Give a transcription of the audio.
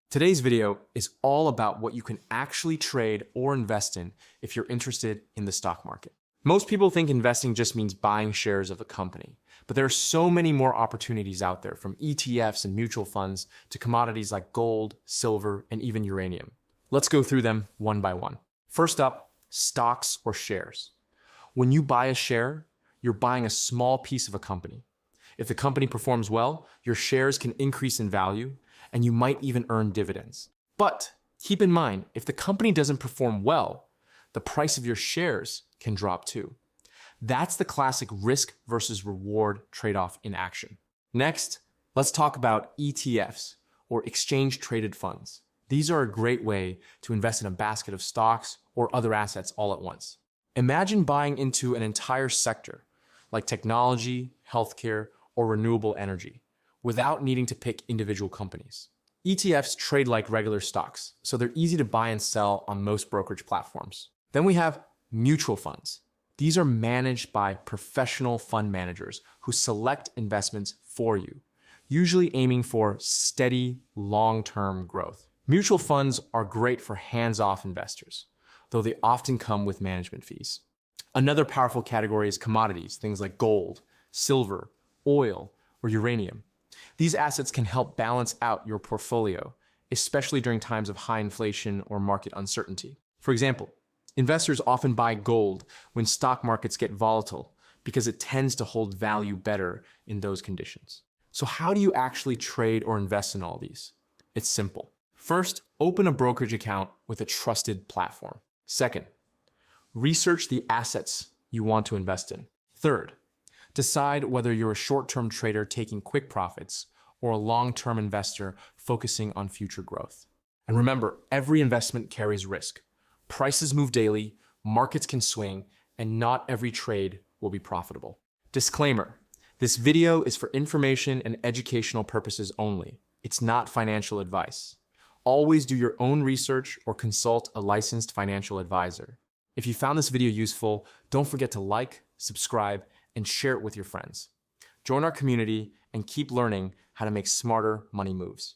Today's video is all about what you can actually trade or invest in if you're interested in the stock market. Most people think investing just means buying shares of a company, but there are so many more opportunities out there, from ETFs and mutual funds to commodities like gold, silver, and even uranium. Let's go through them one by one. First up, stocks or shares. When you buy a share, you're buying a small piece of a company. If the company performs well, your shares can increase in value, and you might even earn dividends. But keep in mind, if the company doesn't perform well, the price of your shares can drop too. That's the classic risk versus reward trade-off in action. Next, let's talk about ETFs, or exchange traded funds. These are a great way to invest in a basket of stocks or other assets all at once. Imagine buying into an entire sector, like technology, healthcare, or renewable energy, without needing to pick individual companies. ETFs trade like regular stocks, so they're easy to buy and sell on most brokerage platforms. Then we have mutual funds. These are managed by professional fund managers who select investments for you, usually aiming for steady, long-term growth. Mutual funds are great for hands-off investors, though they often come with management fees. Another powerful category is commodities, things like gold, silver, oil, or uranium. These assets can help balance out your portfolio, especially during times of high inflation or market uncertainty. For example, investors often buy gold when stock markets get volatile because it tends to hold value better in those conditions. So how do you actually trade or invest in all these? It's simple. First, open a brokerage account with a trusted platform. Second, research the assets you want to invest in. Third, decide whether you're a short-term trader taking quick profits or a long-term investor focusing on future growth. And remember, every investment carries risk. Prices move daily, markets can swing, and not every trade will be profitable. Disclaimer: this video is for information and educational purposes only. It's not financial advice. Always do your own research or consult a licensed financial advisor. If you found this video useful, don't forget to like, subscribe, and share it with your friends. Join our community and keep learning how to make smarter money moves.